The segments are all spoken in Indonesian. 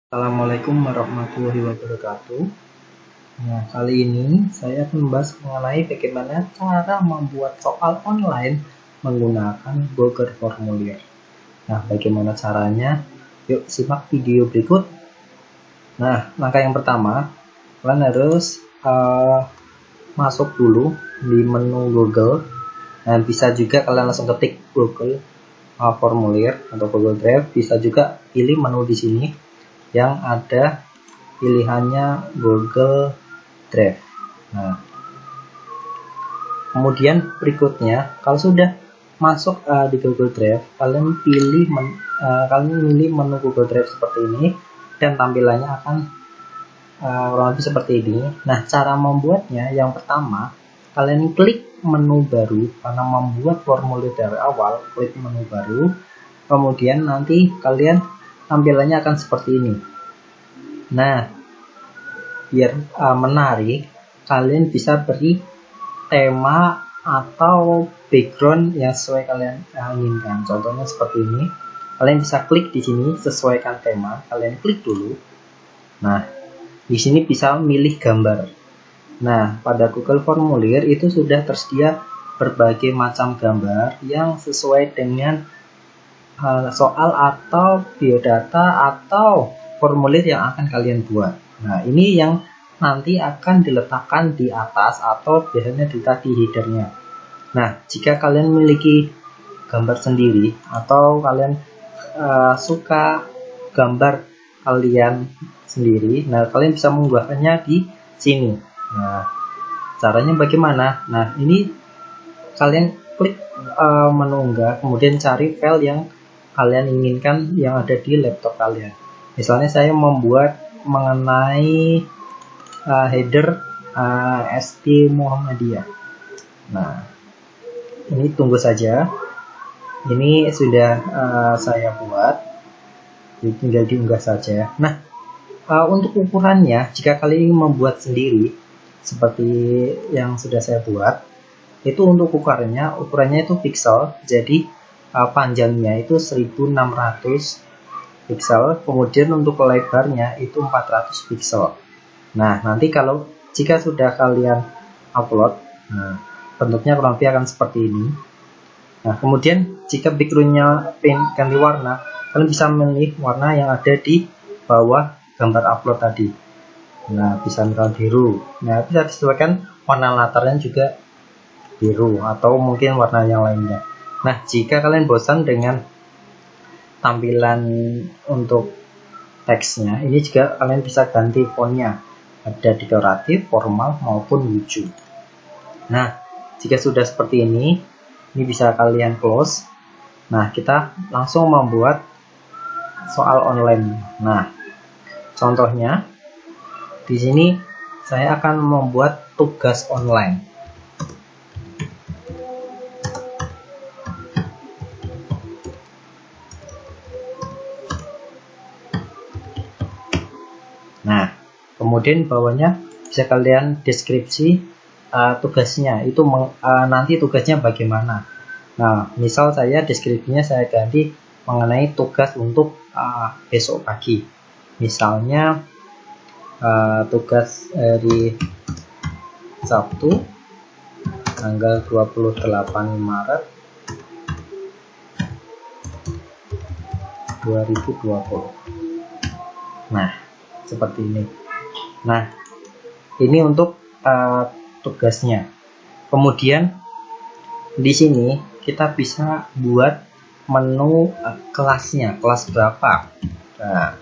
Assalamualaikum warahmatullahi wabarakatuh. Nah, kali ini saya akan membahas mengenai bagaimana cara membuat soal online menggunakan Google Formulir. Nah, bagaimana caranya? Yuk simak video berikut. Nah, langkah yang pertama, kalian harus masuk dulu di menu Google. Nah, bisa juga kalian langsung ketik Google Formulir atau Google Drive. Bisa juga pilih menu di sini yang ada pilihannya Google Drive. Nah, kemudian berikutnya, kalau sudah masuk di Google Drive, kalian pilih menu Google Drive seperti ini dan tampilannya akan kurang lebih seperti ini. Nah, cara membuatnya yang pertama, kalian klik menu baru karena membuat formulir dari awal, klik menu baru. Kemudian nanti kalian tampilannya akan seperti ini. Nah, biar menarik, kalian bisa beri tema atau background yang sesuai kalian inginkan. Contohnya seperti ini. Kalian bisa klik di sini sesuaikan tema. Kalian klik dulu. Nah, di sini bisa milih gambar. Nah, pada Google Formulir itu sudah tersedia berbagai macam gambar yang sesuai dengan soal atau biodata atau formulir yang akan kalian buat. Nah, ini yang nanti akan diletakkan di atas atau biasanya di headernya. Nah, jika kalian memiliki gambar sendiri atau kalian suka gambar kalian sendiri, nah kalian bisa mengunggahnya di sini. Nah, caranya bagaimana? Nah, ini kalian klik menu unggah, kemudian cari file yang kalian inginkan yang ada di laptop kalian. Misalnya saya membuat mengenai header ST Muhammadiyah. Nah, ini tunggu saja. Ini sudah saya buat, tinggal diunggah saja. Nah, untuk ukurannya, jika kalian ingin membuat sendiri seperti yang sudah saya buat, itu untuk ukurannya itu pixel. Jadi panjangnya itu 1600 pixel, kemudian untuk lebarnya itu 400 pixel. Nah, nanti jika sudah kalian upload, nah, bentuknya kurang lebih akan seperti ini. Nah, kemudian jika backgroundnya ganti warna, kalian bisa memilih warna yang ada di bawah gambar upload tadi. Nah, bisa misalnya biru. Nah, bisa disesuaikan warna latarnya juga biru atau mungkin warna yang lainnya. Nah, jika kalian bosan dengan tampilan untuk teksnya, ini juga kalian bisa ganti fontnya, ada dekoratif, formal maupun lucu. Nah, jika sudah seperti ini bisa kalian close. Nah, kita langsung membuat soal online. Nah, contohnya di sini saya akan membuat tugas online. Nah, kemudian bawahnya bisa kalian deskripsi tugasnya itu nanti tugasnya bagaimana. Nah, misal saya deskripsinya saya ganti mengenai tugas untuk besok pagi. Misalnya tugas dari Sabtu tanggal 28 Maret 2020. Nah, seperti ini. Nah, ini untuk tugasnya. Kemudian di sini kita bisa buat menu kelasnya, kelas berapa. Nah,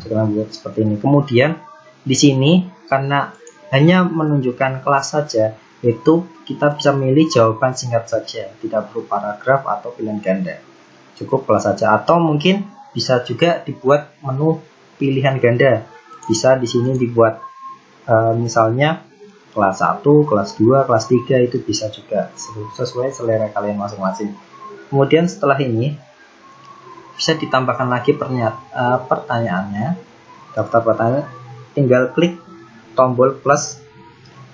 kita buat seperti ini. Kemudian di sini karena hanya menunjukkan kelas saja, itu kita bisa milih jawaban singkat saja, tidak perlu paragraf atau pilihan ganda. Cukup kelas saja, atau mungkin bisa juga dibuat menu pilihan ganda. Bisa di sini dibuat misalnya kelas 1, kelas 2, kelas 3, itu bisa juga sesuai selera kalian masing-masing. Kemudian setelah ini bisa ditambahkan lagi pertanyaannya, daftar pertanyaan, tinggal klik tombol plus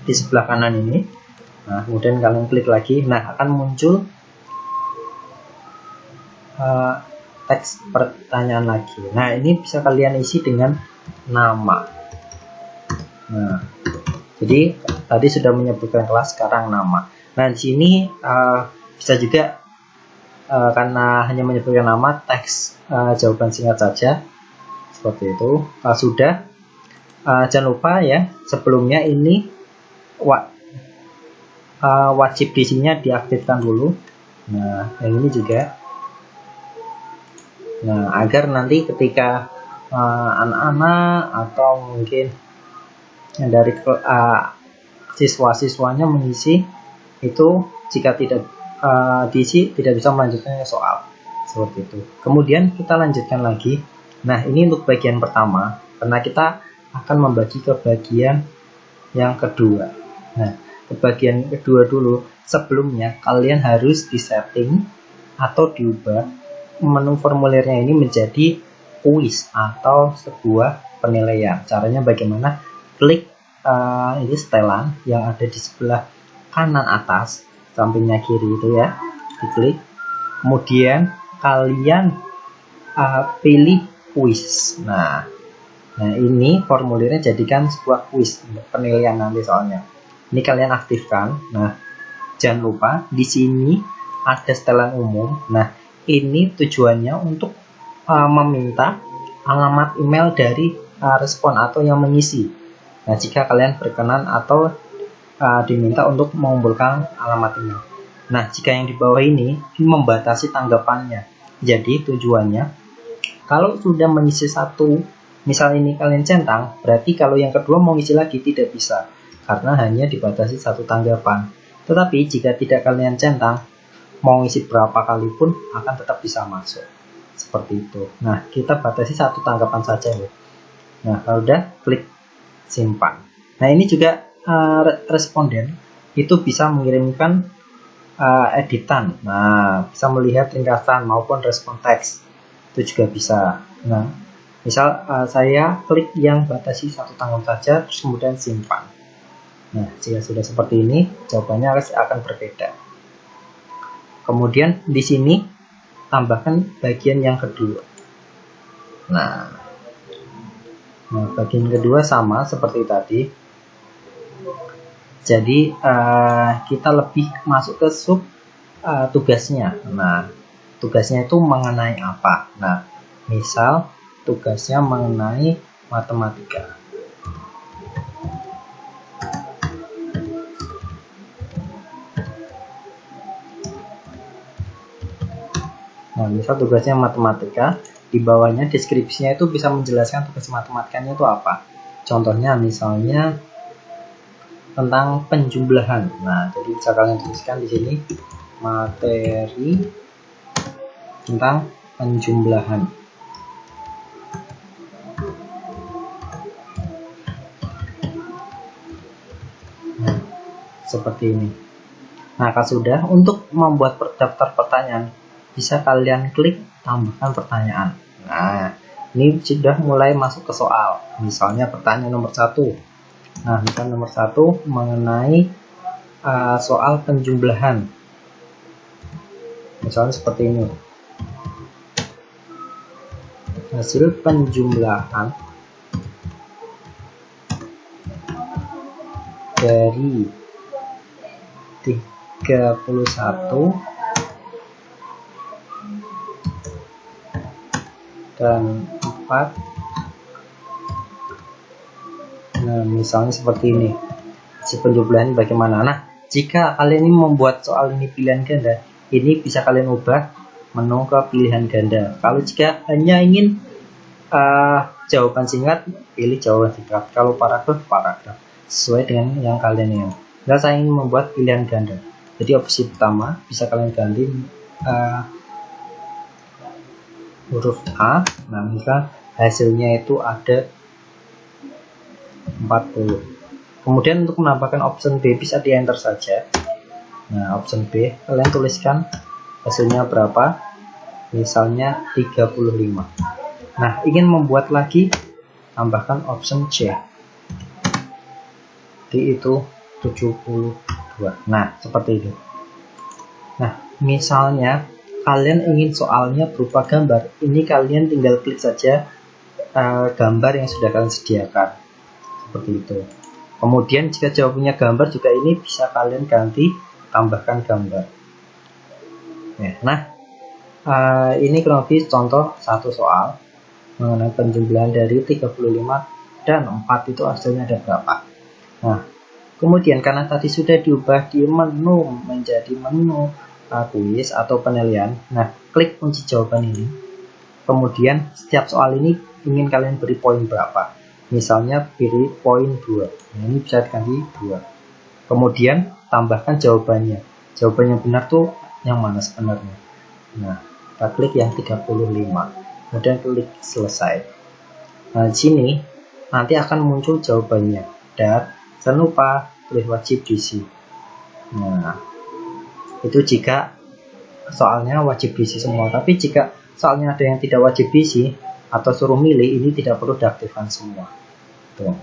di sebelah kanan ini. Nah, kemudian kalian klik lagi, nah akan muncul teks pertanyaan lagi. Nah, ini bisa kalian isi dengan nama. Nah, jadi tadi sudah menyebutkan kelas, sekarang nama. Nah, di sini bisa juga karena hanya menyebutkan nama, teks jawaban singkat saja seperti itu. Sudah, jangan lupa ya, sebelumnya ini wajib diisinya diaktifkan dulu. Nah, yang ini juga. Nah, agar nanti ketika anak-anak atau mungkin yang dari siswa-siswanya mengisi itu, jika tidak diisi tidak bisa melanjutkan soal seperti itu. Kemudian kita lanjutkan lagi. Nah, ini untuk bagian pertama, karena kita akan membagi ke bagian yang kedua. Nah, ke bagian kedua dulu, sebelumnya kalian harus disetting atau diubah menu formulirnya ini menjadi kuis atau sebuah penilaian. Caranya bagaimana? Klik ini setelan yang ada di sebelah kanan atas, sampingnya kiri itu ya, diklik. Kemudian kalian pilih kuis. Nah, ini formulirnya jadikan sebuah kuis untuk penilaian nanti soalnya. Ini kalian aktifkan. Nah, jangan lupa di sini ada setelan umum. Nah, ini tujuannya untuk meminta alamat email dari respon atau yang mengisi. Nah, jika kalian berkenan atau diminta untuk mengumpulkan alamat email. Nah, jika yang di bawah ini membatasi tanggapannya. Jadi tujuannya, kalau sudah mengisi satu, misal ini kalian centang, berarti kalau yang kedua mau ngisi lagi tidak bisa, karena hanya dibatasi satu tanggapan. Tetapi jika tidak kalian centang, mau ngisi berapa kali pun akan tetap bisa masuk. Seperti itu. Nah, kita batasi satu tanggapan saja ya. Nah, kalau udah, klik simpan. Nah, ini juga responden itu bisa mengirimkan editan. Nah, bisa melihat ringkasan maupun respon teks. Itu juga bisa. Nah, misal saya klik yang batasi satu tanggapan saja, terus kemudian simpan. Nah, jika sudah seperti ini, jawabannya akan berbeda. Kemudian di sini tambahkan bagian yang kedua. Nah, bagian kedua sama seperti tadi. Jadi kita lebih masuk ke sub tugasnya. Nah, tugasnya itu mengenai apa? Nah, misal tugasnya mengenai matematika. Nah, misal tugasnya matematika, di bawahnya deskripsinya itu bisa menjelaskan tugas matematikanya itu apa. Contohnya misalnya tentang penjumlahan. Nah, jadi bisa kalian tuliskan di sini materi tentang penjumlahan. Nah, seperti ini. Nah, kalau sudah, untuk membuat daftar pertanyaan, bisa kalian klik tambahkan pertanyaan. Nah, ini sudah mulai masuk ke soal. Misalnya pertanyaan nomor 1. Nah, misal nomor 1 mengenai soal penjumlahan. Misalnya seperti ini. Hasil penjumlahan dari 31 dan 4. Nah, misalnya seperti ini. Si penjumlahan bagaimana? Nah, jika kalian ini membuat soal ini pilihan ganda, ini bisa kalian ubah menu ke pilihan ganda. Kalau jika hanya ingin jawaban singkat, pilih jawaban singkat. Kalau paragraf, paragraf. Sesuai dengan yang kalian ingin. Nah, saya ingin membuat pilihan ganda. Jadi opsi pertama bisa kalian ganti huruf A. Nah, misal hasilnya itu ada 40. Kemudian untuk menambahkan option B bisa di enter saja. Nah, option B kalian tuliskan hasilnya berapa, misalnya 35. Nah, ingin membuat lagi, tambahkan option C, di itu 72. Nah, seperti itu. Nah, misalnya kalian ingin soalnya berupa gambar, ini kalian tinggal klik saja gambar yang sudah kalian sediakan seperti itu. Kemudian jika jawabannya gambar juga ini bisa kalian ganti tambahkan gambar. Nah, ini kurang lebih contoh satu soal mengenai penjumlahan dari 35 dan 4 itu hasilnya ada berapa. Nah, kemudian karena tadi sudah diubah di menu menjadi menu kuis atau penilaian. Nah, klik kunci jawaban ini. Kemudian setiap soal ini ingin kalian beri poin berapa. Misalnya beri poin 2. Nah, ini bisa diganti 2. Kemudian tambahkan jawabannya. Jawaban yang benar tuh yang mana sebenarnya. Nah, kita klik yang 35. Kemudian klik selesai. Nah, di sini nanti akan muncul jawabannya. Dan jangan lupa pilih wajib diisi. Nah, itu jika soalnya wajib diisi semua. Tapi jika soalnya ada yang tidak wajib diisi atau suruh milih, ini tidak perlu diaktifkan semua. Tuh.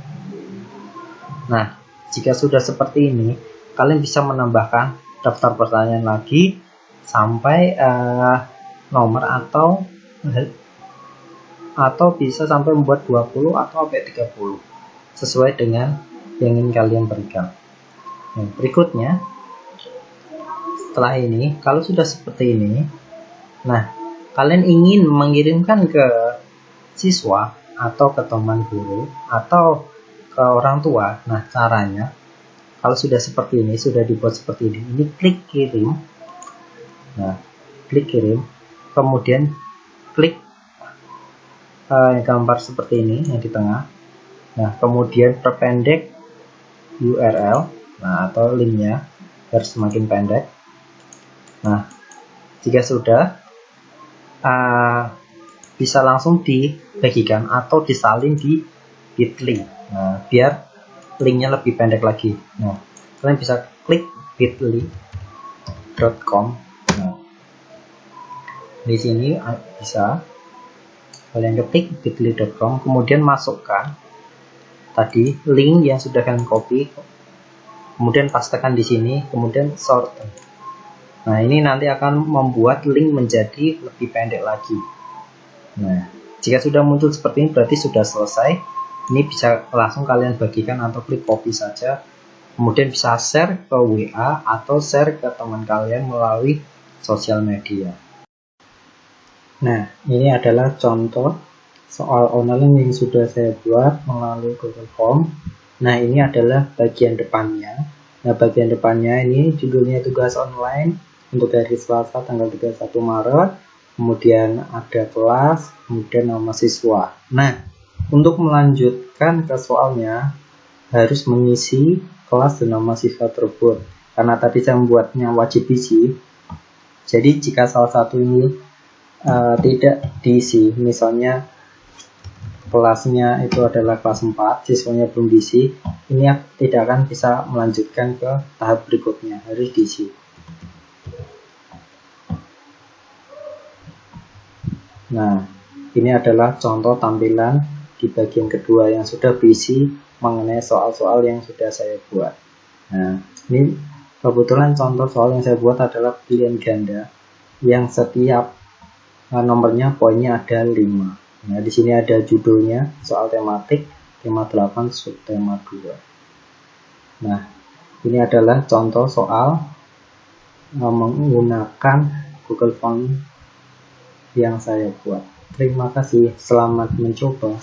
Nah, jika sudah seperti ini, kalian bisa menambahkan daftar pertanyaan lagi sampai nomor atau bisa sampai membuat 20 atau sampai 30 sesuai dengan yang ingin kalian berikan. Nah, berikutnya setelah ini, kalau sudah seperti ini, nah kalian ingin mengirimkan ke siswa atau ke teman guru atau ke orang tua. Nah, caranya kalau sudah seperti ini, sudah dibuat seperti ini klik kirim. Nah, klik kirim, kemudian klik gambar seperti ini yang di tengah. Nah, kemudian perpendek URL, nah atau linknya biar semakin pendek. Nah, jika sudah bisa langsung dibagikan atau disalin di bit.ly. Nah, biar linknya lebih pendek lagi. Nah, kalian bisa klik bit.ly.com. Nah, di sini bisa kalian ketik bit.ly.com, kemudian masukkan tadi link yang sudah kalian copy, kemudian pastekan di sini, kemudian sort. Nah, ini nanti akan membuat link menjadi lebih pendek lagi. Nah, jika sudah muncul seperti ini berarti sudah selesai. Ini bisa langsung kalian bagikan atau klik copy saja. Kemudian bisa share ke WA atau share ke teman kalian melalui sosial media. Nah, ini adalah contoh soal online yang sudah saya buat melalui Google Form. Nah, ini adalah bagian depannya. Nah, bagian depannya ini judulnya tugas online untuk hari Selasa tanggal 31 Maret, kemudian ada kelas, kemudian nama siswa. Nah, untuk melanjutkan ke soalnya harus mengisi kelas dan nama siswa tersebut. Karena tadi saya membuatnya wajib diisi, jadi jika salah satu ini tidak diisi, misalnya kelasnya itu adalah kelas 4, siswanya belum diisi, ini tidak akan bisa melanjutkan ke tahap berikutnya, harus diisi. Nah, ini adalah contoh tampilan di bagian kedua yang sudah berisi mengenai soal-soal yang sudah saya buat. Nah, ini kebetulan contoh soal yang saya buat adalah pilihan ganda yang setiap nomornya poinnya ada 5. Nah, di sini ada judulnya, soal tematik, tema 8, subtema 2. Nah, ini adalah contoh soal menggunakan Google Form yang saya buat. Terima kasih, selamat mencoba.